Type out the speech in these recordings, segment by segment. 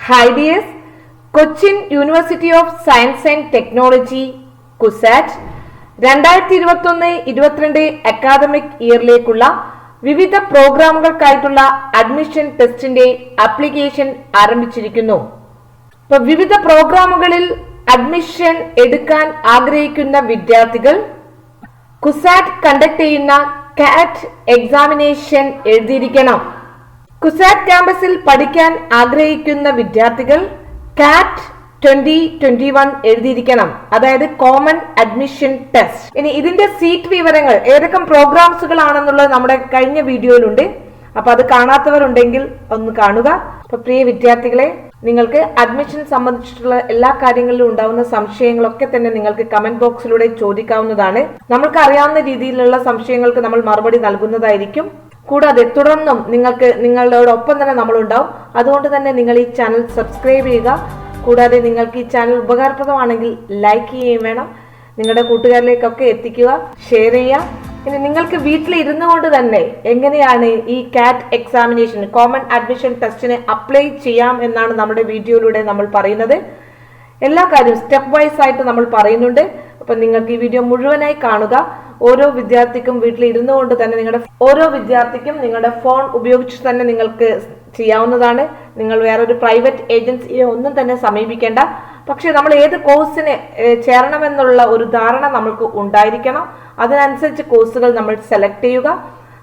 Hi dears, Cochin University of Science and Technology CUSAT 2021-22 academic ഇയറിലേക്കുള്ള വിവിധ പ്രോഗ്രാമുകൾക്കായിട്ടുള്ള admission ടെസ്റ്റിന്റെ application ആരംഭിച്ചിരിക്കുന്നു. അപ്പോൾ വിവിധ പ്രോഗ്രാമുകളിൽ അഡ്മിഷൻ എടുക്കാൻ ആഗ്രഹിക്കുന്ന വിദ്യാർത്ഥികൾ CUSAT കണ്ടക്ട് ചെയ്യുന്ന CAT എക്സാമിനേഷൻ എഴുതിയിരിക്കണം. CUSAT ക്യാമ്പസിൽ പഠിക്കാൻ ആഗ്രഹിക്കുന്ന വിദ്യാർത്ഥികൾ CAT 2021 എഴുതിയിരിക്കണം, അതായത് കോമൺ അഡ്മിഷൻ ടെസ്റ്റ്. ഇനി ഇതിന്റെ സീറ്റ് വിവരങ്ങൾ ഏതൊക്കെ പ്രോഗ്രാംസുകളാണെന്നുള്ളത് നമ്മുടെ കഴിഞ്ഞ വീഡിയോയിലുണ്ട്. അപ്പൊ അത് കാണാത്തവരുണ്ടെങ്കിൽ ഒന്ന് കാണുക. അപ്പൊ പ്രിയ വിദ്യാർത്ഥികളെ, നിങ്ങൾക്ക് അഡ്മിഷൻ സംബന്ധിച്ചിട്ടുള്ള എല്ലാ കാര്യങ്ങളിലും ഉണ്ടാവുന്ന സംശയങ്ങളൊക്കെ തന്നെ നിങ്ങൾക്ക് കമന്റ് ബോക്സിലൂടെ ചോദിക്കാവുന്നതാണ്. നമ്മൾക്ക് അറിയാവുന്ന രീതിയിലുള്ള സംശയങ്ങൾക്ക് നമ്മൾ മറുപടി നൽകുന്നതായിരിക്കും. കൂടാതെ തുടർന്നും നിങ്ങളോടൊപ്പം തന്നെ നമ്മളുണ്ടാവും. അതുകൊണ്ട് തന്നെ നിങ്ങൾ ഈ ചാനൽ സബ്സ്ക്രൈബ് ചെയ്യുക. കൂടാതെ നിങ്ങൾക്ക് ഈ ചാനൽ ഉപകാരപ്രദമാണെങ്കിൽ ലൈക്ക് ചെയ്യുകയും വേണം. നിങ്ങളുടെ കൂട്ടുകാരിലേക്കൊക്കെ എത്തിക്കുക, ഷെയർ ചെയ്യുക. ഇനി നിങ്ങൾക്ക് വീട്ടിലിരുന്നു കൊണ്ട് തന്നെ എങ്ങനെയാണ് ഈ CAT എക്സാമിനേഷൻ കോമൺ അഡ്മിഷൻ ടെസ്റ്റിന് അപ്ലൈ ചെയ്യാം എന്നാണ് നമ്മുടെ വീഡിയോയിലൂടെ നമ്മൾ പറയുന്നത്. എല്ലാ കാര്യവും സ്റ്റെപ്പ് വൈസ് ആയിട്ട് നമ്മൾ പറയുന്നുണ്ട്. അപ്പൊ നിങ്ങൾക്ക് ഈ വീഡിയോ മുഴുവനായി കാണുക. ഓരോ വിദ്യാർത്ഥിക്കും വീട്ടിലിരുന്നു കൊണ്ട് തന്നെ നിങ്ങളുടെ ഫോൺ ഉപയോഗിച്ച് തന്നെ നിങ്ങൾക്ക് ചെയ്യാവുന്നതാണ്. നിങ്ങൾ വേറൊരു പ്രൈവറ്റ് ഏജൻസിയെ ഒന്നും തന്നെ സമീപിക്കേണ്ട. പക്ഷെ നമ്മൾ ഏത് കോഴ്സിന് ചേരണമെന്നുള്ള ഒരു ധാരണ നമ്മൾക്ക് ഉണ്ടായിരിക്കണം. അതിനനുസരിച്ച് കോഴ്സുകൾ നമ്മൾ സെലക്ട് ചെയ്യുക.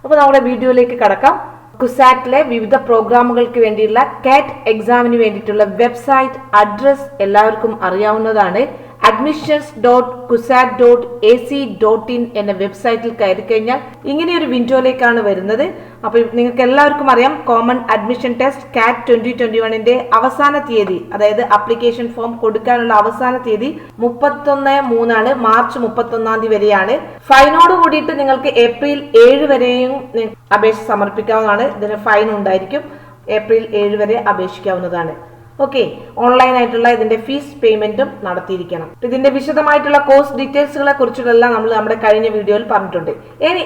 അപ്പോൾ നമ്മുടെ വീഡിയോയിലേക്ക് കടക്കാം. CUSATലെ വിവിധ പ്രോഗ്രാമുകൾക്ക് വേണ്ടിയുള്ള CAT എക്സാമിന് വേണ്ടിയിട്ടുള്ള വെബ്സൈറ്റ് അഡ്രസ് എല്ലാവർക്കും അറിയാവുന്നതാണ്. admissions.cusat.ac.in എന്ന വെബ്സൈറ്റിൽ കയറി കഴിഞ്ഞാൽ ഇങ്ങനെയൊരു വിൻഡോയിലേക്കാണ് വരുന്നത്. അപ്പൊ നിങ്ങൾക്ക് എല്ലാവർക്കും അറിയാം, കോമൺ അഡ്മിഷൻ ടെസ്റ്റ് CAT 2021ന്റെ അവസാന തീയതി, അതായത് ആപ്ലിക്കേഷൻ ഫോം കൊടുക്കാനുള്ള അവസാന തീയതി 31/3 മാർച്ച് 31 വരെയാണ്. ഫൈനോട് കൂടിയിട്ട് നിങ്ങൾക്ക് ഏപ്രിൽ 7 വരെയും അപേക്ഷ സമർപ്പിക്കാവുന്നതാണ്. ഇതിന് ഫൈൻ ഉണ്ടായിരിക്കും. ഏപ്രിൽ 7 വരെ അപേക്ഷിക്കാവുന്നതാണ്. ഓക്കെ, ഓൺലൈൻ ആയിട്ടുള്ള ഇതിന്റെ ഫീസ് പേയ്മെന്റും നടത്തിയിരിക്കണം. ഇതിന്റെ വിശദമായിട്ടുള്ള കോഴ്സ് ഡീറ്റെയിൽസുകളെ കുറിച്ചിട്ടെല്ലാം നമ്മൾ നമ്മുടെ കഴിഞ്ഞ വീഡിയോയിൽ പറഞ്ഞിട്ടുണ്ട്.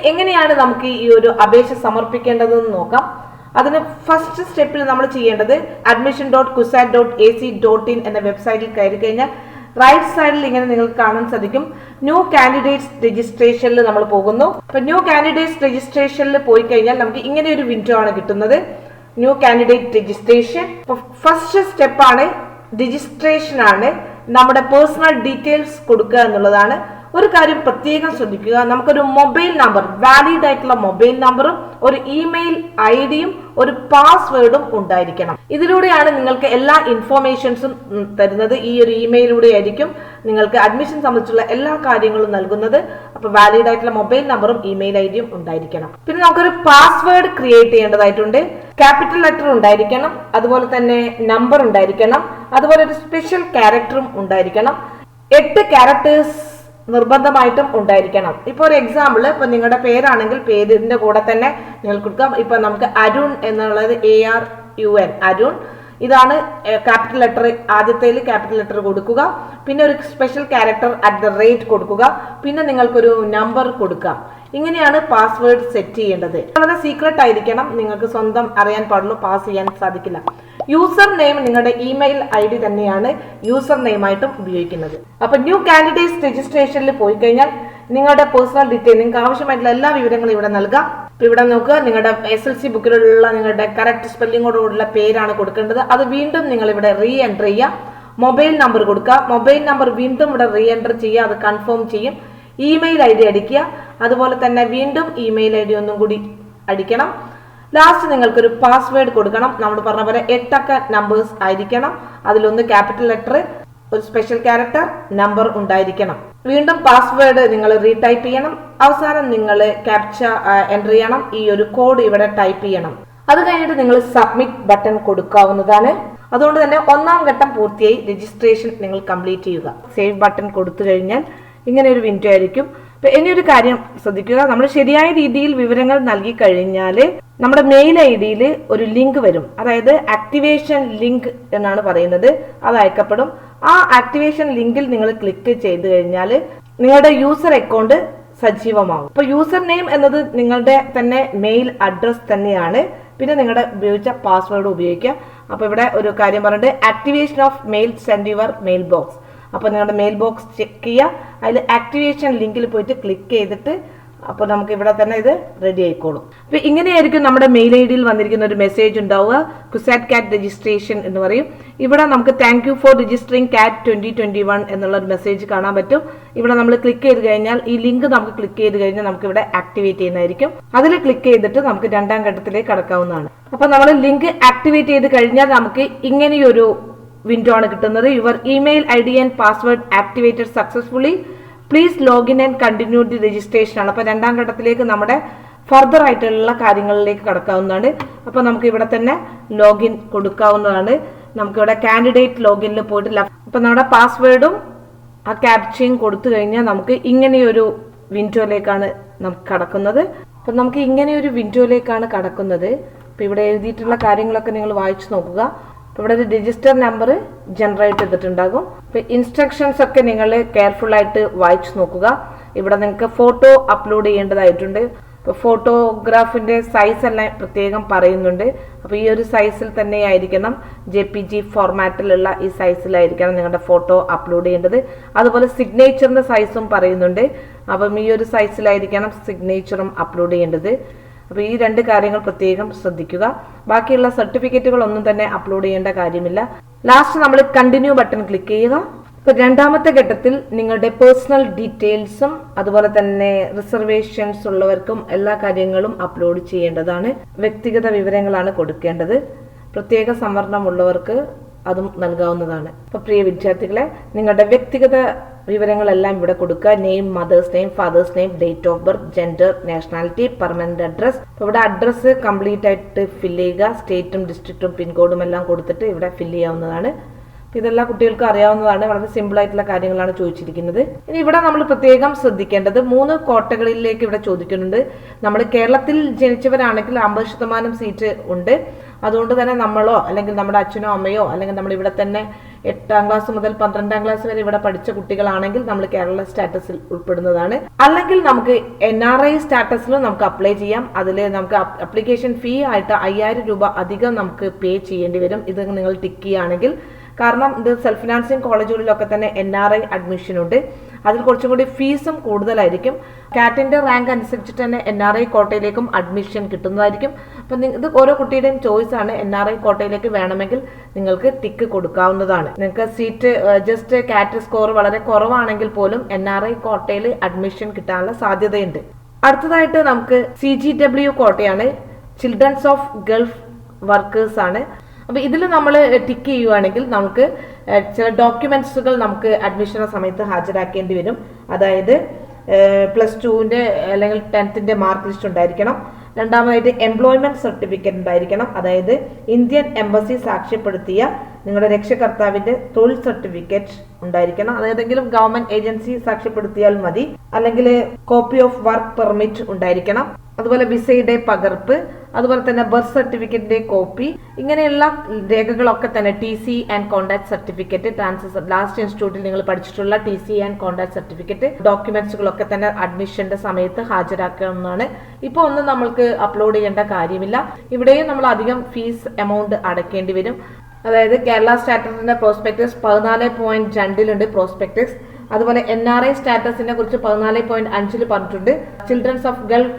എങ്ങനെയാണ് നമുക്ക് ഈ ഒരു അപേക്ഷ സമർപ്പിക്കേണ്ടതെന്ന് നോക്കാം. അതിന് ഫസ്റ്റ് സ്റ്റെപ്പിൽ നമ്മൾ ചെയ്യേണ്ടത് admission.cusat.ac.in എന്ന വെബ്സൈറ്റിൽ കയറി കഴിഞ്ഞാൽ റൈറ്റ് സൈഡിൽ ഇങ്ങനെ നിങ്ങൾക്ക് കാണാൻ സാധിക്കും, ന്യൂ കാൻഡിഡേറ്റ്സ് രജിസ്ട്രേഷനിൽ നമ്മൾ പോകുന്നു. അപ്പൊ ന്യൂ കാൻഡിഡേറ്റ്സ് രജിസ്ട്രേഷനിൽ പോയി കഴിഞ്ഞാൽ നമുക്ക് ഇങ്ങനെ ഒരു വിൻഡോ ആണ് കിട്ടുന്നത്. New candidate registration. First step ആണ് രജിസ്ട്രേഷൻ ആണ്. നമ്മുടെ പേഴ്സണൽ ഡീറ്റെയിൽസ് കൊടുക്കുക എന്നുള്ളതാണ്. ഒരു കാര്യം പ്രത്യേകം ശ്രദ്ധിക്കുക, നമുക്കൊരു മൊബൈൽ നമ്പർ, വാലിഡ് ആയിട്ടുള്ള മൊബൈൽ നമ്പറും ഒരു ഇമെയിൽ ഐഡിയും ഒരു പാസ്വേഡും ഉണ്ടായിരിക്കണം. ഇതിലൂടെയാണ് നിങ്ങൾക്ക് എല്ലാ ഇൻഫോർമേഷൻസും തരുന്നത്. ഈ ഒരു ഇമെയിലൂടെ ആയിരിക്കും നിങ്ങൾക്ക് അഡ്മിഷൻ സംബന്ധിച്ചുള്ള എല്ലാ കാര്യങ്ങളും നൽകുന്നത്. അപ്പൊ വാലിഡ് ആയിട്ടുള്ള മൊബൈൽ നമ്പറും ഇമെയിൽ ഐഡിയും ഉണ്ടായിരിക്കണം. പിന്നെ നമുക്കൊരു പാസ്വേഡ് ക്രിയേറ്റ് ചെയ്യേണ്ടതായിട്ടുണ്ട്. ക്യാപിറ്റൽ ലെറ്റർ ഉണ്ടായിരിക്കണം, അതുപോലെ തന്നെ നമ്പർ ഉണ്ടായിരിക്കണം, അതുപോലെ ഒരു സ്പെഷ്യൽ ക്യാരക്ടറും ഉണ്ടായിരിക്കണം. 8 ക്യാരക്ടേഴ്സ് നിർബന്ധമായിട്ടും ഉണ്ടായിരിക്കണം. ഇപ്പൊ ഒരു എക്സാമ്പിൾ, ഇപ്പൊ നിങ്ങളുടെ പേരാണെങ്കിൽ പേരിന്റെ കൂടെ തന്നെ നിങ്ങൾ കൊടുക്കാം. ഇപ്പൊ നമുക്ക് അരുൺ എന്നുള്ളത് ARUN, അരുൺ. ഇതാണ് ക്യാപിറ്റൽ ലെറ്റർ. ആദ്യത്തേൽ ക്യാപിറ്റൽ ലെറ്റർ കൊടുക്കുക. പിന്നെ ഒരു സ്പെഷ്യൽ ക്യാരക്ടർ @ കൊടുക്കുക. പിന്നെ നിങ്ങൾക്കൊരു നമ്പർ കൊടുക്കാം. ഇങ്ങനെയാണ് പാസ്വേഡ് സെറ്റ് ചെയ്യേണ്ടത്. വളരെ സീക്രട്ട് ആയിരിക്കണം, നിങ്ങൾക്ക് സ്വന്തം അറിയാൻ പാടുള്ളൂ, പാസ് ചെയ്യാൻ സാധിക്കില്ല. യൂസർ നെയിം നിങ്ങളുടെ ഇമെയിൽ ID തന്നെയാണ് യൂസർ നെയിം ആയിട്ടും ഉപയോഗിക്കുന്നത്. അപ്പൊ ന്യൂ കാൻഡിഡേറ്റ്സ് രജിസ്ട്രേഷനിൽ പോയി കഴിഞ്ഞാൽ നിങ്ങളുടെ പേഴ്സണൽ ഡീറ്റെയിൽ, നിങ്ങൾക്ക് ആവശ്യമായിട്ടുള്ള എല്ലാ വിവരങ്ങളും ഇവിടെ നൽകാം. ഇവിടെ നോക്കുക, നിങ്ങളുടെ SLC ബുക്കിലുള്ള നിങ്ങളുടെ കറക്റ്റ് സ്പെല്ലിങ്ങോടുകൂടിയുള്ള പേരാണ് കൊടുക്കേണ്ടത്. അത് വീണ്ടും നിങ്ങൾ ഇവിടെ റീ എൻറ്റർ ചെയ്യുക. മൊബൈൽ നമ്പർ കൊടുക്കുക. മൊബൈൽ നമ്പർ വീണ്ടും ഇവിടെ റീ എൻറ്റർ ചെയ്യുക. അത് കൺഫേം ചെയ്യും. ഇമെയിൽ ID അടിക്കുക. അതുപോലെ തന്നെ വീണ്ടും ഇമെയിൽ ID ഒന്നും കൂടി അടിക്കണം. ലാസ്റ്റ് നിങ്ങൾക്കൊരു പാസ്വേഡ് കൊടുക്കണം. നമ്മൾ പറഞ്ഞ പോലെ 8 അക്ക നമ്പേഴ്സ് ആയിരിക്കണം. അതിലൊന്ന് ക്യാപിറ്റൽ ലെറ്റർ, ഒരു സ്പെഷ്യൽ ക്യാരക്ടർ, നമ്പർ ഉണ്ടായിരിക്കണം. വീണ്ടും പാസ്വേഡ് നിങ്ങൾ റീടൈപ്പ് ചെയ്യണം. അവസാനം നിങ്ങൾ ക്യാപ്ച എൻ്റർ ചെയ്യണം. ഈ ഒരു കോഡ് ഇവിടെ ടൈപ്പ് ചെയ്യണം. അത് കഴിഞ്ഞിട്ട് നിങ്ങൾ സബ്മിറ്റ് ബട്ടൺ കൊടുക്കാവുന്നതാണ്. അതുകൊണ്ട് തന്നെ 1ാം ഘട്ടം പൂർത്തിയായി. രജിസ്ട്രേഷൻ നിങ്ങൾ കംപ്ലീറ്റ് ചെയ്യുക. സേവ് ബട്ടൺ കൊടുത്തു കഴിഞ്ഞാൽ ഇങ്ങനെ ഒരു വിൻഡോ ആയിരിക്കും. അപ്പൊ ഇനിയൊരു കാര്യം ശ്രദ്ധിക്കുക, നമ്മൾ ശരിയായ രീതിയിൽ വിവരങ്ങൾ നൽകി കഴിഞ്ഞാൽ നമ്മുടെ മെയിൽ IDയിൽ ഒരു ലിങ്ക് വരും. അതായത് ആക്ടിവേഷൻ ലിങ്ക് എന്നാണ് പറയുന്നത്. അത് അയക്കപ്പെടും. ആ ആക്ടിവേഷൻ ലിങ്കിൽ നിങ്ങൾ ക്ലിക്ക് ചെയ്ത് കഴിഞ്ഞാൽ നിങ്ങളുടെ യൂസർ അക്കൗണ്ട് സജീവമാകും. അപ്പോൾ യൂസർ നെയിം എന്നത് നിങ്ങളുടെ തന്നെ മെയിൽ അഡ്രസ് തന്നെയാണ്. പിന്നെ നിങ്ങളുടെ ഉപയോഗിച്ച പാസ്വേഡ് ഉപയോഗിക്കുക. അപ്പോൾ ഇവിടെ ഒരു കാര്യം പറഞ്ഞിട്ട് activation of mail send your mail box. അപ്പോൾ നിങ്ങളുടെ മെയിൽ ബോക്സ് ചെക്ക് ചെയ്യുക, അതിൽ ആക്ടിവേഷൻ ലിങ്കിൽ പോയിട്ട് ക്ലിക്ക് ചെയ്തിട്ട് അപ്പോൾ നമുക്ക് ഇവിടെ തന്നെ ഇത് റെഡി ആയിക്കോളും. അപ്പോൾ ഇങ്ങനെയായിരിക്കും നമ്മുടെ മെയിൽ ഐ ഡിയിൽ വന്നിരിക്കുന്ന ഒരു മെസ്സേജ് ഉണ്ടാവുക. CUSAT CAT രജിസ്ട്രേഷൻ എന്ന് പറയും. ഇവിടെ നമുക്ക് thank you for registering CAT 2021 എന്നുള്ള ഒരു മെസ്സേജ് കാണാൻ പറ്റും. ഇവിടെ നമ്മൾ ക്ലിക്ക് ചെയ്ത് കഴിഞ്ഞാൽ ഈ ലിങ്ക് നമുക്ക് ക്ലിക്ക് ചെയ്ത് കഴിഞ്ഞാൽ നമുക്ക് ഇവിടെ ആക്ടിവേറ്റ് ചെയ്യുന്നതായിരിക്കും. അതിൽ ക്ലിക്ക് ചെയ്തിട്ട് നമുക്ക് രണ്ടാം ഘട്ടത്തിലേക്ക് കടക്കാവുന്നതാണ്. അപ്പോൾ നമ്മൾ ലിങ്ക് ആക്ടിവേറ്റ് ചെയ്ത് കഴിഞ്ഞാൽ നമുക്ക് ഇങ്ങനെയൊരു വിൻഡോ ആണ് കിട്ടുന്നത്. Your email ID and password activated successfully, please login and continue the registration ആണ്. അപ്പോൾ രണ്ടാം ഘട്ടത്തിലേക്ക് നമ്മുടെ ഫർദർ ആയിട്ടുള്ള കാര്യങ്ങളിലേക്ക് കടക്കാവുന്നതാണ്. അപ്പോൾ നമുക്ക് ഇവിടെ തന്നെ ലോഗിൻ കൊടുക്കാവുന്നതാണ്. നമുക്കിവിടെ കാൻഡിഡേറ്റ് ലോഗിനിൽ പോയിട്ട് അപ്പോൾ നമ്മുടെ പാസ്വേഡും ആ ക്യാപ്ചയും കൊടുത്തു കഴിഞ്ഞാൽ നമുക്ക് ഇങ്ങനെയൊരു വിൻഡോയിലേക്കാണ് നമുക്ക് കടക്കുന്നത്. അപ്പം നമുക്ക് ഇങ്ങനെയൊരു വിൻഡോയിലേക്കാണ് കടക്കുന്നത്. അപ്പോൾ ഇവിടെ എഴുതിയിട്ടുള്ള കാര്യങ്ങളൊക്കെ നിങ്ങൾ വായിച്ചു നോക്കുക. ഇവിടെ ഒരു രജിസ്റ്റർ നമ്പർ ജനറേറ്റ് ചെയ്തിട്ടുണ്ടാകും. അപ്പോൾ ഇൻസ്ട്രക്ഷൻസ് ഒക്കെ നിങ്ങൾ കെയർഫുൾ ആയിട്ട് വായിച്ചു നോക്കുക. ഇവിടെ നിങ്ങൾക്ക് ഫോട്ടോ അപ്ലോഡ് ചെയ്യേണ്ടതായിട്ടുണ്ട്. ഇപ്പോൾ ഫോട്ടോഗ്രാഫിൻ്റെ സൈസ് എല്ലാം പ്രത്യേകം പറയുന്നുണ്ട്. അപ്പോൾ ഈ ഒരു സൈസിൽ തന്നെ ആയിരിക്കണം, JPG ഫോർമാറ്റിലുള്ള ഈ സൈസിലായിരിക്കണം നിങ്ങളുടെ ഫോട്ടോ അപ്ലോഡ് ചെയ്യേണ്ടത്. അതുപോലെ സിഗ്നേച്ചറിൻ്റെ സൈസും പറയുന്നുണ്ട്. അപ്പം ഈ ഒരു സൈസിലായിരിക്കണം സിഗ്നേച്ചറും അപ്ലോഡ് ചെയ്യേണ്ടത്. അപ്പോൾ ഈ രണ്ട് കാര്യങ്ങൾ പ്രത്യേകം ശ്രദ്ധിക്കുക. ബാക്കിയുള്ള സർട്ടിഫിക്കറ്റുകളൊന്നും തന്നെ അപ്ലോഡ് ചെയ്യേണ്ട കാര്യമില്ല. ലാസ്റ്റ് നമ്മൾ കണ്ടിന്യൂ ബട്ടൺ ക്ലിക്ക് ചെയ്യുക. ഇപ്പോൾ രണ്ടാമത്തെ ഘട്ടത്തിൽ നിങ്ങളുടെ പേഴ്സണൽ ഡീറ്റെയിൽസും അതുപോലെ തന്നെ റിസർവേഷൻസ് ഉള്ളവർക്കും എല്ലാ കാര്യങ്ങളും അപ്ലോഡ് ചെയ്യേണ്ടതാണ്. വ്യക്തിഗത വിവരങ്ങളാണ് കൊടുക്കേണ്ടത്. പ്രത്യേക സംവരണമുള്ളവർക്ക് അതും നൽകാവുന്നതാണ്. അപ്പോൾ പ്രിയ വിദ്യാർത്ഥികളെ, നിങ്ങളുടെ വ്യക്തിഗത വിവരങ്ങളെല്ലാം ഇവിടെ കൊടുക്കുക. Name, mothers name, fathers name, date of birth, gender, nationality, permanent address. അപ്പോൾ ഇവിടെ അഡ്രസ്സ് കംപ്ലീറ്റ് ആയിട്ട് ഫില്ല് ചെയ്യുക. സ്റ്റേറ്റും ഡിസ്ട്രിക്റ്റും പിൻകോഡും എല്ലാം കൊടുത്തിട്ട് ഇവിടെ ഫില്ല് ചെയ്യാവുന്നതാണ്. ഇതെല്ലാം കുട്ടികൾക്ക് അറിയാവുന്നതാണ്. വളരെ സിമ്പിൾ ആയിട്ടുള്ള കാര്യങ്ങളാണ് ചോദിച്ചിരിക്കുന്നത്. ഇനി ഇവിടെ നമ്മൾ പ്രത്യേകം ശ്രദ്ധിക്കേണ്ടത് 3 കോട്ടകളിലേക്ക് ഇവിടെ ചോദിക്കുന്നുണ്ട്. നമ്മൾ കേരളത്തിൽ ജനിച്ചവരാണെങ്കിൽ 50% സീറ്റ് ഉണ്ട്. അതുകൊണ്ട് തന്നെ നമ്മളോ അല്ലെങ്കിൽ നമ്മുടെ അച്ഛനോ അമ്മയോ അല്ലെങ്കിൽ നമ്മൾ ഇവിടെ തന്നെ 8ാം ക്ലാസ് മുതൽ 12ാം ക്ലാസ് വരെ ഇവിടെ പഠിച്ച കുട്ടികളാണെങ്കിൽ നമ്മൾ കേരള സ്റ്റാറ്റസിൽ ഉൾപ്പെടുന്നതാണ്. അല്ലെങ്കിൽ നമുക്ക് NRI സ്റ്റാറ്റസിലും നമുക്ക് അപ്ലൈ ചെയ്യാം. അതിൽ നമുക്ക് അപ്ലിക്കേഷൻ ഫീ ആയിട്ട് 5000 രൂപ അധികം നമുക്ക് പേ ചെയ്യേണ്ടി വരും. ഇത് നിങ്ങൾ ടിക്ക് ചെയ്യുകയാണെങ്കിൽ. കാരണം ഇത് സെൽഫ് ഫിനാൻസിങ് കോളേജുകളിലൊക്കെ തന്നെ NRI അഡ്മിഷൻ ഉണ്ട്. അതിൽ കുറച്ചും കൂടി ഫീസും കൂടുതലായിരിക്കും. കാറ്റിന്റെ റാങ്ക് അനുസരിച്ചിട്ട് തന്നെ NRI കോട്ടയിലേക്കും അഡ്മിഷൻ കിട്ടുന്നതായിരിക്കും. അപ്പം ഇത് ഓരോ കുട്ടിയുടെയും ചോയ്സ് ആണ്. NRI കോട്ടയിലേക്ക് വേണമെങ്കിൽ നിങ്ങൾക്ക് ടിക്ക് കൊടുക്കാവുന്നതാണ്. നിങ്ങൾക്ക് സീറ്റ് ജസ്റ്റ് കാറ്റ് സ്കോർ വളരെ കുറവാണെങ്കിൽ പോലും NRI കോട്ടയിൽ അഡ്മിഷൻ കിട്ടാനുള്ള സാധ്യതയുണ്ട്. അടുത്തതായിട്ട് നമുക്ക് CGW കോട്ടയാണ്. ചിൽഡ്രൻസ് ഓഫ് ഗൾഫ് വർക്കേഴ്സ് ആണ്. അപ്പോൾ ഇതിൽ നമ്മൾ ടിക്ക് ചെയ്യുവാണെങ്കിൽ നമുക്ക് ചില ഡോക്യുമെന്റ്സുകൾ നമുക്ക് അഡ്മിഷൻ സമയത്ത് ഹാജരാക്കേണ്ടി വരും. അതായത് +2ന്റെ അല്ലെങ്കിൽ 10th മാർക്ക് ലിസ്റ്റ് ഉണ്ടായിരിക്കണം. രണ്ടാമതായിട്ട് എംപ്ലോയ്മെന്റ് സർട്ടിഫിക്കറ്റ് ഉണ്ടായിരിക്കണം. അതായത് ഇന്ത്യൻ എംബസി സാക്ഷ്യപ്പെടുത്തിയ നിങ്ങളുടെ രക്ഷകർത്താവിന്റെ തൊഴിൽ സർട്ടിഫിക്കറ്റ് ഉണ്ടായിരിക്കണം. അതേതെങ്കിലും ഗവൺമെന്റ് ഏജൻസി സാക്ഷ്യപ്പെടുത്തിയാൽ മതി. അല്ലെങ്കിൽ കോപ്പി ഓഫ് വർക്ക് പെർമിറ്റ് ഉണ്ടായിരിക്കണം. അതുപോലെ വിസയുടെ പകർപ്പ്, അതുപോലെ തന്നെ ബർത്ത് സർട്ടിഫിക്കറ്റിന്റെ കോപ്പി, ഇങ്ങനെയുള്ള രേഖകളൊക്കെ തന്നെ TC and contact certificate, last ഇൻസ്റ്റിറ്റ്യൂട്ടിൽ നിങ്ങൾ പഠിച്ചിട്ടുള്ള TC ആൻഡ് കോൺടാക്ട് സർട്ടിഫിക്കറ്റ്, ഡോക്യുമെന്റ്സുകളൊക്കെ തന്നെ അഡ്മിഷന്റെ സമയത്ത് ഹാജരാക്കാവുന്നതാണ്. ഇപ്പോൾ ഒന്നും നമ്മൾക്ക് അപ്ലോഡ് ചെയ്യേണ്ട കാര്യമില്ല. ഇവിടെയും നമ്മൾ അധികം ഫീസ് എമൗണ്ട് അടയ്ക്കേണ്ടി വരും. അതായത് കേരള സ്റ്റാറ്റസിന്റെ പ്രോസ്പെക്ടസ് 14.2 പ്രോസ്പെക്ടസ്. അതുപോലെ NRI സ്റ്റാറ്റസിനെ കുറിച്ച് 14.5 പറഞ്ഞിട്ടുണ്ട്. ചിൽഡ്രൻസ് ഓഫ് ഗൾഫ്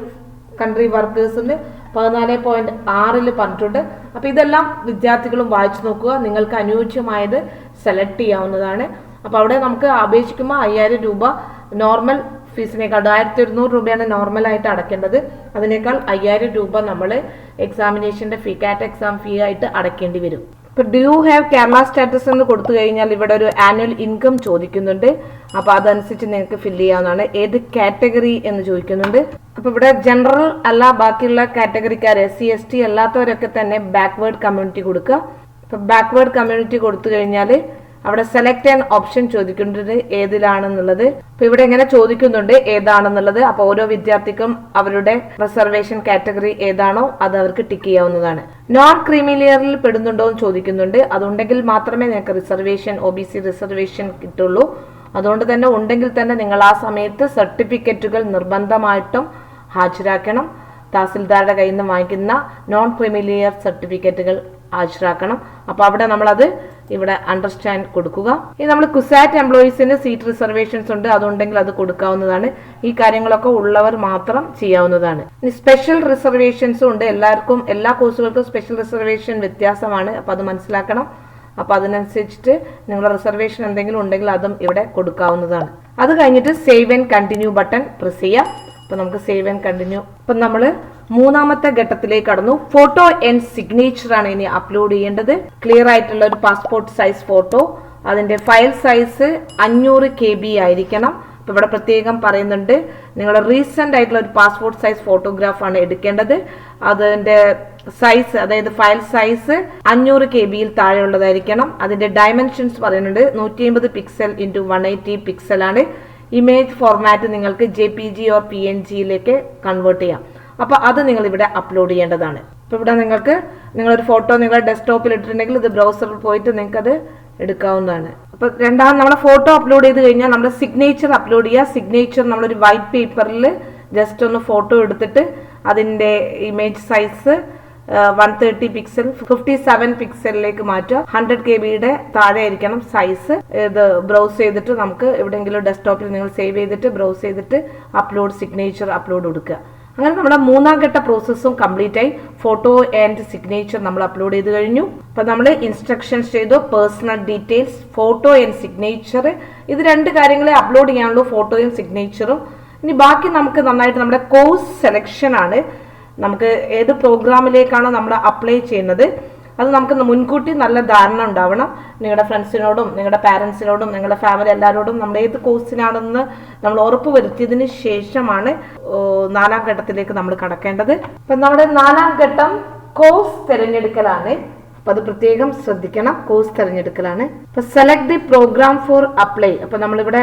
കൺട്രി വർക്കേഴ്സിന് 14.6 പറഞ്ഞിട്ടുണ്ട്. അപ്പോൾ ഇതെല്ലാം വിദ്യാർത്ഥികളും വായിച്ചു നോക്കുക. നിങ്ങൾക്ക് അനുയോജ്യമായത് സെലക്ട് ചെയ്യാവുന്നതാണ്. അപ്പോൾ അവിടെ നമുക്ക് അപേക്ഷിക്കുമ്പോൾ 5000 രൂപ നോർമൽ ഫീസിനേക്കാൾ 1100 രൂപയാണ് നോർമലായിട്ട് അടയ്ക്കേണ്ടത്. അതിനേക്കാൾ 5000 രൂപ നമ്മൾ എക്സാമിനേഷന്റെ ഫീ, കാറ്റ് എക്സാം ഫീ ആയിട്ട് അടയ്ക്കേണ്ടി വരും. ഇപ്പോൾ do you have Kerala status എന്ന് കൊടുത്തു കഴിഞ്ഞാൽ ഇവിടെ ഒരു ആനുവൽ ഇൻകം ചോദിക്കുന്നുണ്ട്. അപ്പോൾ അതനുസരിച്ച് നിങ്ങൾക്ക് ഫില്ല് ചെയ്യാവുന്നതാണ്. ഏത് കാറ്റഗറി എന്ന് ചോദിക്കുന്നുണ്ട്. അപ്പോൾ ഇവിടെ ജനറൽ അല്ല, ബാക്കിയുള്ള കാറ്റഗറിക്കാർ SC ST അല്ലാത്തവരൊക്കെ തന്നെ ബാക്ക്വേർഡ് കമ്മ്യൂണിറ്റി കൊടുക്കുക. ഇപ്പോൾ ബാക്ക്വേർഡ് കമ്മ്യൂണിറ്റി കൊടുത്തു കഴിഞ്ഞാൽ അവിടെ സെലക്ട് ആൻ ഓപ്ഷൻ ചോദിക്കുന്നുണ്ട് ഏതിലാണെന്നുള്ളത്. അപ്പൊ ഇവിടെ എങ്ങനെ ചോദിക്കുന്നുണ്ട് ഏതാണെന്നുള്ളത്. അപ്പൊ ഓരോ വിദ്യാർത്ഥിക്കും അവരുടെ റിസർവേഷൻ കാറ്റഗറി ഏതാണോ അത് അവർക്ക് ടിക്ക് ചെയ്യാവുന്നതാണ്. നോൺ ക്രീമിലിയറിൽ പെടുന്നുണ്ടോ എന്ന് ചോദിക്കുന്നുണ്ട്. അതുണ്ടെങ്കിൽ മാത്രമേ നിങ്ങൾക്ക് റിസർവേഷൻ OBC റിസർവേഷൻ കിട്ടുള്ളൂ. അതുകൊണ്ട് തന്നെ ഉണ്ടെങ്കിൽ തന്നെ നിങ്ങൾ ആ സമയത്ത് സർട്ടിഫിക്കറ്റുകൾ നിർബന്ധമായിട്ടും ഹാജരാക്കണം. തഹസിൽദാരുടെ കയ്യിൽ നിന്ന് വാങ്ങിക്കുന്ന നോൺ ക്രീമിലിയർ സർട്ടിഫിക്കറ്റുകൾ ഹാജരാക്കണം. അപ്പോൾ അവിടെ നമ്മളത് ഇവിടെ അണ്ടർസ്റ്റാൻഡ് കൊടുക്കുക. ഇനി നമ്മൾ കുസാറ്റ് എംപ്ലോയീസിന് സീറ്റ് റിസർവേഷൻസ് ഉണ്ട്, അതുണ്ടെങ്കിൽ അത് കൊടുക്കാവുന്നതാണ്. ഈ കാര്യങ്ങളൊക്കെ ഉള്ളവർ മാത്രം ചെയ്യാവുന്നതാണ്. ഇനി സ്പെഷ്യൽ റിസർവേഷൻസും ഉണ്ട്. എല്ലാവർക്കും എല്ലാ കോഴ്സുകൾക്കും സ്പെഷ്യൽ റിസർവേഷൻ വ്യത്യാസമാണ്. അപ്പോൾ അത് മനസ്സിലാക്കണം. അപ്പോൾ അതിനനുസരിച്ചിട്ട് നിങ്ങളുടെ റിസർവേഷൻ എന്തെങ്കിലും ഉണ്ടെങ്കിൽ അതും ഇവിടെ കൊടുക്കാവുന്നതാണ്. അത് കഴിഞ്ഞിട്ട് save and continue button press ചെയ്യാം. അപ്പോൾ നമുക്ക് സേവ് ആൻഡ് കണ്ടിന്യൂ. അപ്പം നമ്മൾ മൂന്നാമത്തെ ഘട്ടത്തിലേക്ക് കടന്നു. ഫോട്ടോ ആൻഡ് സിഗ്നേച്ചർ ആണ് ഇനി അപ്ലോഡ് ചെയ്യേണ്ടത്. ക്ലിയർ ആയിട്ടുള്ള ഒരു പാസ്പോർട്ട് സൈസ് ഫോട്ടോ, അതിന്റെ ഫയൽ സൈസ് 500 KB ആയിരിക്കണം. അപ്പോൾ ഇവിടെ പ്രത്യേകം പറയുന്നുണ്ട്, നിങ്ങളുടെ റീസെന്റ് ആയിട്ടുള്ള ഒരു പാസ്പോർട്ട് സൈസ് ഫോട്ടോഗ്രാഫ് ആണ് എടുക്കേണ്ടത്. അതിന്റെ സൈസ്, അതായത് ഫയൽ സൈസ് 500 KB താഴെയുള്ളതായിരിക്കണം. അതിന്റെ ഡയമെൻഷൻസ് പറയുന്നുണ്ട് 150 പിക്സൽ ഇൻറ്റു 180 പിക്സൽ ആണ്. ഇമേജ് ഫോർമാറ്റ് നിങ്ങൾക്ക് JPG ഓർ PNGയിലേക്ക് കൺവേർട്ട് ചെയ്യാം. അപ്പോൾ അത് നിങ്ങൾ ഇവിടെ അപ്ലോഡ് ചെയ്യേണ്ടതാണ്. അപ്പോൾ ഇവിടെ നിങ്ങൾക്ക് നിങ്ങളൊരു ഫോട്ടോ നിങ്ങളുടെ ഡെസ്ക്ടോപ്പിൽ ഇട്ടിട്ടുണ്ടെങ്കിൽ ഇത് ബ്രൗസറിൽ പോയിട്ട് നിങ്ങൾക്ക് അത് എടുക്കാവുന്നതാണ്. അപ്പോൾ രണ്ടാമത് നമ്മളെ ഫോട്ടോ അപ്ലോഡ് ചെയ്ത് കഴിഞ്ഞാൽ നമ്മുടെ സിഗ്നേച്ചർ അപ്ലോഡ് ചെയ്യുക. സിഗ്നേച്ചർ നമ്മളൊരു വൈറ്റ് പേപ്പറിൽ ജസ്റ്റ് ഒന്ന് ഫോട്ടോ എടുത്തിട്ട് അതിൻ്റെ ഇമേജ് സൈസ് 130 പിക്സൽ 57 പിക്സലിലേക്ക് മാറ്റുക. 100 KB താഴെ ആയിരിക്കണം സൈസ്. ഇത് ബ്രൗസ് ചെയ്തിട്ട് നമുക്ക് എവിടെയെങ്കിലും ഡെസ്ക്ടോപ്പിൽ നിങ്ങൾ സേവ് ചെയ്തിട്ട് ബ്രൗസ് ചെയ്തിട്ട് അപ്ലോഡ് സിഗ്നേച്ചർ അപ്ലോഡ് കൊടുക്കുക. അങ്ങനെ നമ്മുടെ മൂന്നാം ഘട്ട പ്രോസസ്സും കംപ്ലീറ്റ് ആയി. ഫോട്ടോ ആൻഡ് സിഗ്നേച്ചർ നമ്മൾ അപ്ലോഡ് ചെയ്ത് കഴിഞ്ഞു. അപ്പൊ നമ്മൾ ഇൻസ്ട്രക്ഷൻസ് ചെയ്തു, personal details, photo and signature. ഇത് രണ്ട് കാര്യങ്ങളെ അപ്ലോഡ് ചെയ്യാനുള്ളൂ, ഫോട്ടോയും സിഗ്നേച്ചറും. ഇനി ബാക്കി നമുക്ക് നന്നായിട്ട് നമ്മുടെ കോഴ്സ് സെലക്ഷൻ ആണ്. നമുക്ക് ഏത് പ്രോഗ്രാമിലേക്കാണോ നമ്മൾ അപ്ലൈ ചെയ്യുന്നത് അത് നമുക്ക് മുൻകൂട്ടി നല്ല ധാരണ ഉണ്ടാവണം. നിങ്ങളുടെ ഫ്രണ്ട്സിനോടും നിങ്ങളുടെ പാരൻസിനോടും നിങ്ങളുടെ ഫാമിലി എല്ലാവരോടും നമ്മൾ ഏത് കോഴ്സിനാണെന്ന് നമ്മൾ ഉറപ്പ് വരുത്തിയതിന് ശേഷമാണ് നാലാം ഘട്ടത്തിലേക്ക് നമ്മൾ കടക്കേണ്ടത്. അപ്പം നമ്മുടെ നാലാം ഘട്ടം കോഴ്സ് തിരഞ്ഞെടുക്കലാണ്. അപ്പം അത് പ്രത്യേകം ശ്രദ്ധിക്കണം, കോഴ്സ് തിരഞ്ഞെടുക്കലാണ്. അപ്പം select the programme for apply. അപ്പം നമ്മളിവിടെ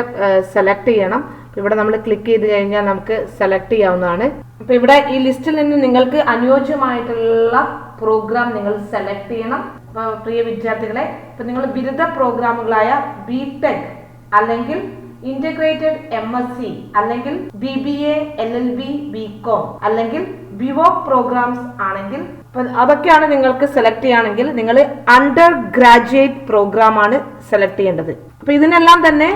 സെലക്ട് ചെയ്യണം. ഇവിടെ നമ്മൾ ക്ലിക്ക് ചെയ്ത് കഴിഞ്ഞാൽ നമുക്ക് സെലക്ട് ചെയ്യാവുന്നതാണ്. അപ്പൊ ഇവിടെ ഈ ലിസ്റ്റിൽ നിന്ന് നിങ്ങൾക്ക് അനുയോജ്യമായിട്ടുള്ള പ്രോഗ്രാം നിങ്ങൾ സെലക്ട് ചെയ്യണം. പ്രിയ വിദ്യാർത്ഥികളെ, ഇപ്പൊ നിങ്ങൾ ബിരുദ പ്രോഗ്രാമുകളായ BTech അല്ലെങ്കിൽ ഇന്റഗ്രേറ്റഡ് MSc അല്ലെങ്കിൽ BBA LLB BCom അല്ലെങ്കിൽ BVoc പ്രോഗ്രാംസ് ആണെങ്കിൽ അതൊക്കെയാണ് നിങ്ങൾക്ക് സെലക്ട് ചെയ്യുകയാണെങ്കിൽ നിങ്ങൾ അണ്ടർ ഗ്രാജുവേറ്റ് പ്രോഗ്രാം ആണ് സെലക്ട് ചെയ്യേണ്ടത്. അപ്പൊ ഇതിനെല്ലാം തന്നെ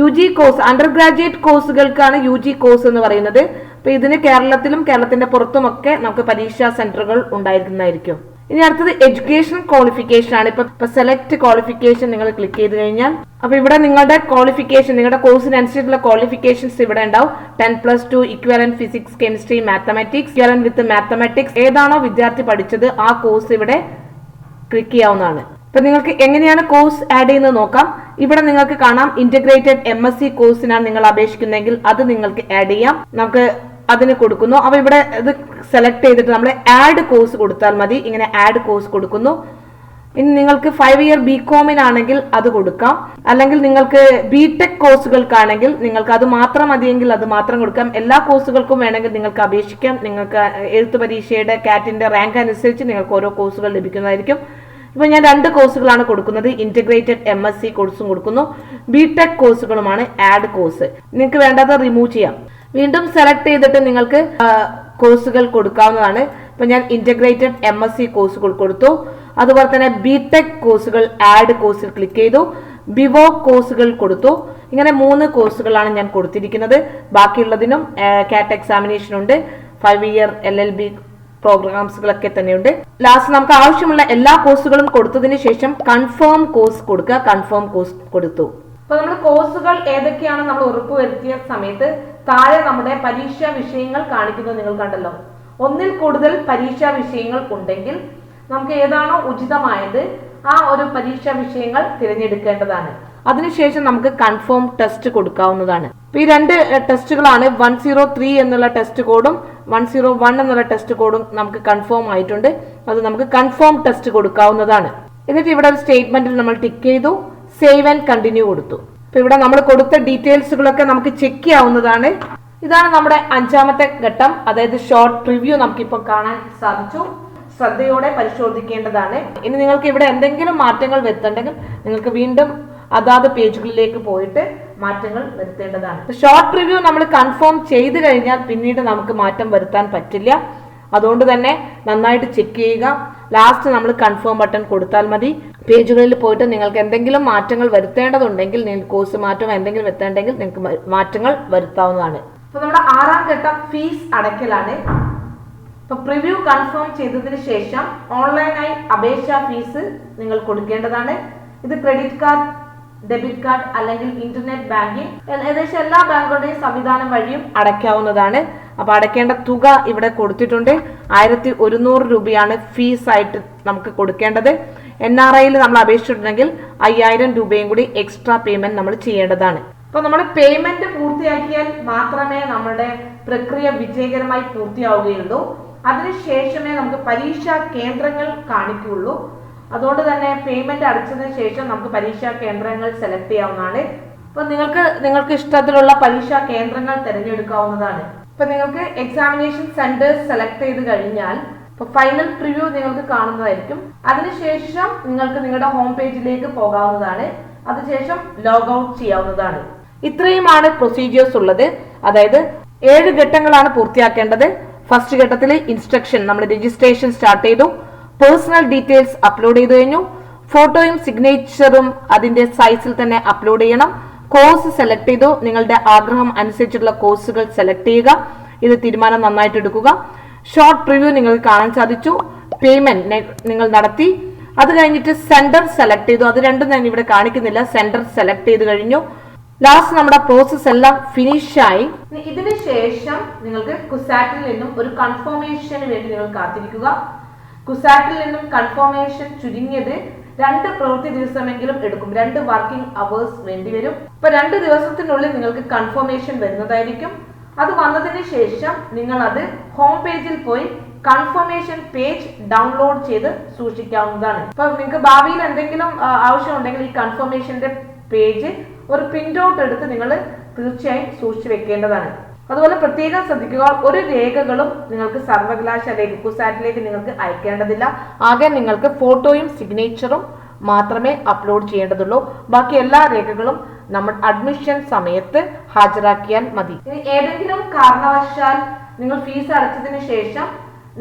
UG കോഴ്സ്, അണ്ടർ ഗ്രാജുവേറ്റ് കോഴ്സുകൾക്കാണ് UG കോഴ്സ് എന്ന് പറയുന്നത്. അപ്പൊ ഇതിന് കേരളത്തിലും കേരളത്തിന്റെ പുറത്തുമൊക്കെ നമുക്ക് പരീക്ഷാ സെന്ററുകൾ ഉണ്ടായിരിക്കുന്നതായിരിക്കും. ഇനി അടുത്തത് എഡ്യൂക്കേഷൻ ക്വാളിഫിക്കേഷൻ ആണ്. ഇപ്പൊ സെലക്ട് ക്വാളിഫിക്കേഷൻ നിങ്ങൾ ക്ലിക്ക് ചെയ്ത് കഴിഞ്ഞാൽ അപ്പൊ ഇവിടെ നിങ്ങളുടെ ക്വാളിഫിക്കേഷൻ, നിങ്ങളുടെ കോഴ്സിനനുസരിച്ചുള്ള ക്വാളിഫിക്കേഷൻസ് ഇവിടെ ഉണ്ടാവും. 10+2 equivalent physics chemistry mathematics, equivalent വിത്ത് മാത്തമാറ്റിക്സ്, ഏതാണോ വിദ്യാർത്ഥി പഠിച്ചത് ആ കോഴ്സ് ഇവിടെ ക്ലിക്ക് ചെയ്യാവുന്നതാണ്. അപ്പൊ നിങ്ങൾക്ക് എങ്ങനെയാണ് കോഴ്സ് ആഡ് ചെയ്യുന്നത് നോക്കാം. ഇവിടെ നിങ്ങൾക്ക് കാണാം ഇന്റഗ്രേറ്റഡ് MSc കോഴ്സിനാണ് നിങ്ങൾ അപേക്ഷിക്കുന്നതെങ്കിൽ അത് നിങ്ങൾക്ക് ആഡ് ചെയ്യാം. നമുക്ക് അതിന് കൊടുക്കുന്നു. അപ്പൊ ഇവിടെ ഇത് സെലക്ട് ചെയ്തിട്ട് നമ്മൾ ആഡ് കോഴ്സ് കൊടുത്താൽ മതി. ഇങ്ങനെ ആഡ് കോഴ്സ് കൊടുക്കുന്നു. ഇനി നിങ്ങൾക്ക് 5 ഇയർ BComനാണെങ്കിൽ അത് കൊടുക്കാം. അല്ലെങ്കിൽ നിങ്ങൾക്ക് BTech കോഴ്സുകൾക്കാണെങ്കിൽ നിങ്ങൾക്ക് അത് മാത്രം മതിയെങ്കിൽ അത് മാത്രം കൊടുക്കാം. എല്ലാ കോഴ്സുകൾക്കും വേണമെങ്കിൽ നിങ്ങൾക്ക് അപേക്ഷിക്കാം. നിങ്ങൾക്ക് എഴുത്തു പരീക്ഷയുടെ CATന്റെ റാങ്ക് അനുസരിച്ച് നിങ്ങൾക്ക് ഓരോ കോഴ്സുകൾ ലഭിക്കുന്നതായിരിക്കും. ഇപ്പൊ ഞാൻ 2 കോഴ്സുകളാണ് കൊടുക്കുന്നത്. ഇന്റഗ്രേറ്റഡ് MSc കോഴ്സും കൊടുക്കുന്നു, BTech കോഴ്സുകളുമാണ് ആഡ് കോഴ്സ്. നിങ്ങൾക്ക് വേണ്ടത് റിമൂവ് ചെയ്യാം. വീണ്ടും സെലക്ട് ചെയ്തിട്ട് നിങ്ങൾക്ക് കോഴ്സുകൾ കൊടുക്കാവുന്നതാണ്. ഇപ്പൊ ഞാൻ ഇന്റഗ്രേറ്റഡ് MSc കോഴ്സുകൾ കൊടുത്തു. അതുപോലെ തന്നെ BTech കോഴ്സുകൾ ആഡ് കോഴ്സിൽ ക്ലിക്ക് ചെയ്തു. BVoc കോഴ്സുകൾ കൊടുത്തു. ഇങ്ങനെ 3 കോഴ്സുകളാണ് ഞാൻ കൊടുത്തിരിക്കുന്നത്. ബാക്കിയുള്ളതിനും CAT എക്സാമിനേഷൻ ഉണ്ട്. 5 ഇയർ LLB പ്രോഗ്രാംസുകളൊക്കെ തന്നെയുണ്ട്. ലാസ്റ്റ് നമുക്ക് ആവശ്യമുള്ള എല്ലാ കോഴ്സുകളും കൊടുത്തതിന് ശേഷം കൺഫേം കോഴ്സ് കൊടുക്കുക. കൺഫേം കോഴ്സ് കൊടുത്തു. അപ്പൊ നമ്മൾ കോഴ്സുകൾ ഏതൊക്കെയാണ് നമ്മൾ ഉറപ്പുവരുത്തിയ സമയത്ത് താഴെ നമ്മുടെ പരീക്ഷാ വിഷയങ്ങൾ കാണിക്കുന്നത് നിങ്ങൾ കണ്ടല്ലോ. ഒന്നിൽ കൂടുതൽ പരീക്ഷാ വിഷയങ്ങൾ ഉണ്ടെങ്കിൽ നമുക്ക് ഏതാണോ ഉചിതമായത് ആ ഒരു പരീക്ഷാ വിഷയങ്ങൾ തിരഞ്ഞെടുക്കേണ്ടതാണ്. അതിനുശേഷം നമുക്ക് കൺഫേം ടെസ്റ്റ് കൊടുക്കാവുന്നതാണ്. ഈ 2 ടെസ്റ്റുകളാണ്. 103 എന്നുള്ള ടെസ്റ്റ് കോഡും 101 എന്നുള്ള ടെസ്റ്റ് കോഡും നമുക്ക് കൺഫേം ആയിട്ടുണ്ട്. അത് നമുക്ക് കൺഫേം ടെസ്റ്റ് കൊടുക്കാവുന്നതാണ്. എന്നിട്ട് ഇവിടെ ഒരു സ്റ്റേറ്റ്മെന്റിൽ നമ്മൾ ടിക്ക് ചെയ്തു, സേവ് ആൻഡ് കണ്ടിന്യൂ കൊടുത്തു. അപ്പൊ ഇവിടെ നമ്മൾ കൊടുത്ത ഡീറ്റെയിൽസുകളൊക്കെ നമുക്ക് ചെക്ക് ചെയ്യാവുന്നതാണ്. ഇതാണ് നമ്മുടെ 5ാമത്തെ ഘട്ടം, അതായത് ഷോർട്ട് റിവ്യൂ നമുക്കിപ്പോൾ കാണാൻ സാധിച്ചു. ശ്രദ്ധയോടെ പരിശോധിക്കേണ്ടതാണ്. ഇനി നിങ്ങൾക്ക് ഇവിടെ എന്തെങ്കിലും മാറ്റങ്ങൾ വരുത്തുണ്ടെങ്കിൽ നിങ്ങൾക്ക് വീണ്ടും അതാത് പേജുകളിലേക്ക് പോയിട്ട് മാറ്റങ്ങൾ വരുത്തേണ്ടതാണ്. ഷോർട്ട് റിവ്യൂ നമ്മൾ കൺഫേം ചെയ്ത് കഴിഞ്ഞാൽ പിന്നീട് നമുക്ക് മാറ്റം വരുത്താൻ പറ്റില്ല. അതുകൊണ്ട് തന്നെ നന്നായിട്ട് ചെക്ക് ചെയ്യുക. ലാസ്റ്റ് നമ്മൾ കൺഫേം ബട്ടൺ കൊടുത്താൽ മതി. പേജുകളിൽ പോയിട്ട് നിങ്ങൾക്ക് എന്തെങ്കിലും മാറ്റങ്ങൾ വരുത്തേണ്ടതുണ്ടെങ്കിൽ, നിങ്ങൾക്ക് കോഴ്സ് മാറ്റം എന്തെങ്കിലും വരുത്തേണ്ടെങ്കിൽ നിങ്ങൾക്ക് മാറ്റങ്ങൾ വരുത്താവുന്നതാണ്. അപ്പോൾ നമ്മുടെ 6ാം ഘട്ടം ഫീസ് അടയ്ക്കലാണ്. ഇപ്പോൾ പ്രിവ്യൂ കൺഫേം ചെയ്തതിന് ശേഷം ഓൺലൈനായി അപേക്ഷാ ഫീസ് നിങ്ങൾ കൊടുക്കേണ്ടതാണ്. ഇത് ക്രെഡിറ്റ് കാർഡ്, ഡെബിറ്റ് കാർഡ് അല്ലെങ്കിൽ ഇന്റർനെറ്റ് ബാങ്കിങ്, ഏകദേശം എല്ലാ ബാങ്കുകളുടെയും സംവിധാനം വഴിയും അടയ്ക്കാവുന്നതാണ്. അപ്പൊ അടയ്ക്കേണ്ട തുക ഇവിടെ കൊടുത്തിട്ടുണ്ട്. 1100 രൂപയാണ് ഫീസ് ആയിട്ട് നമുക്ക് കൊടുക്കേണ്ടത്. NRIയിൽ നമ്മൾ അപേക്ഷിച്ചിട്ടുണ്ടെങ്കിൽ 5000 രൂപയും കൂടി എക്സ്ട്രാ പേയ്മെന്റ് നമ്മൾ ചെയ്യേണ്ടതാണ്. അപ്പൊ നമ്മൾ പേയ്മെന്റ് പൂർത്തിയാക്കിയാൽ മാത്രമേ നമ്മുടെ പ്രക്രിയ വിജയകരമായി പൂർത്തിയാവുകയുള്ളൂ. അതിനുശേഷമേ നമുക്ക് പരീക്ഷാ കേന്ദ്രങ്ങൾ കാണിക്കുകയുള്ളൂ. അതുകൊണ്ട് തന്നെ പേയ്മെന്റ് അടച്ചതിന് ശേഷം നമുക്ക് പരീക്ഷാ കേന്ദ്രങ്ങൾ സെലക്ട് ചെയ്യാവുന്നതാണ്. അപ്പൊ നിങ്ങൾക്ക് ഇഷ്ടത്തിലുള്ള പരീക്ഷാ കേന്ദ്രങ്ങൾ തിരഞ്ഞെടുക്കാവുന്നതാണ്. ഇപ്പൊ നിങ്ങൾക്ക് എക്സാമിനേഷൻ സെന്റേഴ്സ് സെലക്ട് ചെയ്ത് കഴിഞ്ഞാൽ ഇപ്പൊ ഫൈനൽ പ്രിവ്യൂ നിങ്ങൾക്ക് കാണുന്നതായിരിക്കും. അതിനുശേഷം നിങ്ങൾക്ക് നിങ്ങളുടെ ഹോം പേജിലേക്ക് പോകാവുന്നതാണ്. അതിനുശേഷം ലോഗ് ഔട്ട് ചെയ്യാവുന്നതാണ്. ഇത്രയുമാണ് പ്രൊസീജിയേഴ്സ് ഉള്ളത്. അതായത് 7 ഘട്ടങ്ങളാണ് പൂർത്തിയാക്കേണ്ടത്. ഫസ്റ്റ് ഘട്ടത്തിൽ ഇൻസ്ട്രക്ഷൻ, നമ്മൾ രജിസ്ട്രേഷൻ സ്റ്റാർട്ട് ചെയ്തു. പേഴ്സണൽ ഡീറ്റെയിൽസ് അപ്ലോഡ് ചെയ്ത് കഴിഞ്ഞു. ഫോട്ടോയും സിഗ്നേച്ചറും അതിന്റെ സൈസിൽ തന്നെ അപ്ലോഡ് ചെയ്യണം. കോഴ്സ് സെലക്ട് ചെയ്തു. നിങ്ങളുടെ ആഗ്രഹം അനുസരിച്ചുള്ള കോഴ്സുകൾ സെലക്ട് ചെയ്യുക. ഇത് തീരുമാനം നന്നായിട്ട് എടുക്കുക. ഷോർട്ട് പ്രിവ്യൂ നിങ്ങൾക്ക് കാണാൻ സാധിച്ചു. പേയ്മെന്റ് നിങ്ങൾ നടത്തി. അത് കഴിഞ്ഞിട്ട് സെന്റർ സെലക്ട് ചെയ്തു. അത് രണ്ടും ഞാൻ ഇവിടെ കാണിക്കുന്നില്ല. സെന്റർ സെലക്ട് ചെയ്ത് കഴിഞ്ഞു. ലാസ്റ്റ് നമ്മുടെ പ്രോസസ് എല്ലാം ഫിനിഷായി. ഇതിന് ശേഷം നിങ്ങൾക്ക് കുസാറ്റിൽ നിന്നും ഒരു കൺഫർമേഷന് വേണ്ടി നിങ്ങൾ കാത്തിരിക്കുക. കുസാറ്റിൽ നിന്നും കൺഫർമേഷൻ ചുരുങ്ങിയത് 2 പ്രവൃത്തി ദിവസമെങ്കിലും എടുക്കും. 2 വർക്കിംഗ് അവേഴ്സ് വേണ്ടിവരും. അപ്പൊ 2 ദിവസത്തിനുള്ളിൽ നിങ്ങൾക്ക് കൺഫർമേഷൻ വരുന്നതായിരിക്കും. അത് വന്നതിന് ശേഷം നിങ്ങൾ അത് ഹോം പേജിൽ പോയി കൺഫർമേഷൻ പേജ് ഡൗൺലോഡ് ചെയ്ത് സൂക്ഷിക്കാവുന്നതാണ്. അപ്പൊ നിങ്ങൾക്ക് ഭാവിയിൽ എന്തെങ്കിലും ആവശ്യമുണ്ടെങ്കിൽ ഈ കൺഫർമേഷന്റെ പേജ് ഒരു പ്രിന്റ് ഔട്ട് എടുത്ത് നിങ്ങൾ തീർച്ചയായും സൂക്ഷിച്ചു വെക്കേണ്ടതാണ്. അതുപോലെ പ്രത്യേകം ശ്രദ്ധിക്കുക, ഒരു രേഖകളും നിങ്ങൾക്ക് സർവകലാശാലയിലേക്ക് കുസാറ്റിലേക്ക് നിങ്ങൾക്ക് അയക്കേണ്ടതില്ല. ആകെ നിങ്ങൾക്ക് ഫോട്ടോയും സിഗ്നേച്ചറും മാത്രമേ അപ്ലോഡ് ചെയ്യേണ്ടതുള്ളൂ. ബാക്കി എല്ലാ രേഖകളും നമ്മൾ അഡ്മിഷൻ സമയത്ത് ഹാജരാക്കിയാൽ മതി. ഇനി ഏതെങ്കിലും കാരണവശാൽ നിങ്ങൾ ഫീസ് അടച്ചതിന് ശേഷം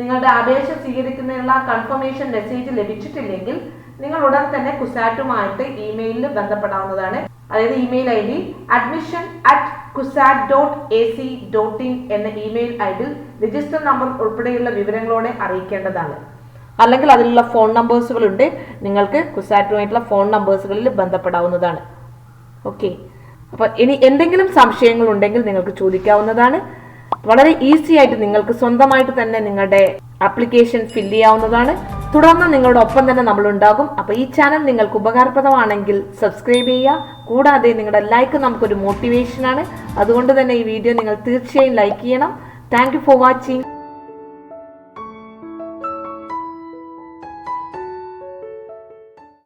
നിങ്ങളുടെ അപേക്ഷ സ്വീകരിക്കുന്നതിനുള്ള കൺഫർമേഷൻ മെസ്സേജ് ലഭിച്ചിട്ടില്ലെങ്കിൽ നിങ്ങൾ ഉടൻ തന്നെ കുസാറ്റുമായിട്ട് ഇമെയിലിൽ ബന്ധപ്പെടാവുന്നതാണ്. അതായത് ഇമെയിൽ ID admission@cusat.ac.in എന്ന ഇമെയിൽ ഐഡിയിൽ രജിസ്റ്റർ നമ്പർ ഉൾപ്പെടെയുള്ള വിവരങ്ങളോടെ അറിയിക്കേണ്ടതാണ്. അല്ലെങ്കിൽ അതിലുള്ള ഫോൺ നമ്പേഴ്സുകളുണ്ട്. നിങ്ങൾക്ക് കുസാറ്റുമായിട്ടുള്ള ഫോൺ നമ്പേഴ്സുകളിൽ ബന്ധപ്പെടാവുന്നതാണ്. ഓക്കെ, അപ്പോൾ ഇനി എന്തെങ്കിലും സംശയങ്ങൾ ഉണ്ടെങ്കിൽ നിങ്ങൾക്ക് ചോദിക്കാവുന്നതാണ്. വളരെ ഈസി ആയിട്ട് നിങ്ങൾക്ക് സ്വന്തമായിട്ട് തന്നെ നിങ്ങളുടെ ആപ്ലിക്കേഷൻ ഫില്ല് ചെയ്യാവുന്നതാണ്. തുടർന്ന് നിങ്ങളുടെ ഒപ്പം തന്നെ നമ്മൾ ഉണ്ടാകും. അപ്പോൾ ഈ ചാനൽ നിങ്ങൾക്ക് ഉപകാരപ്രദമാണെങ്കിൽ സബ്സ്ക്രൈബ് ചെയ്യുക. കൂടാതെ നിങ്ങളുടെ ലൈക്ക് നമുക്കൊരു മോട്ടിവേഷനാണ്. അതുകൊണ്ട് തന്നെ ഈ വീഡിയോ നിങ്ങൾ തീർച്ചയായും ലൈക്ക് ചെയ്യണം. Thank you for watching.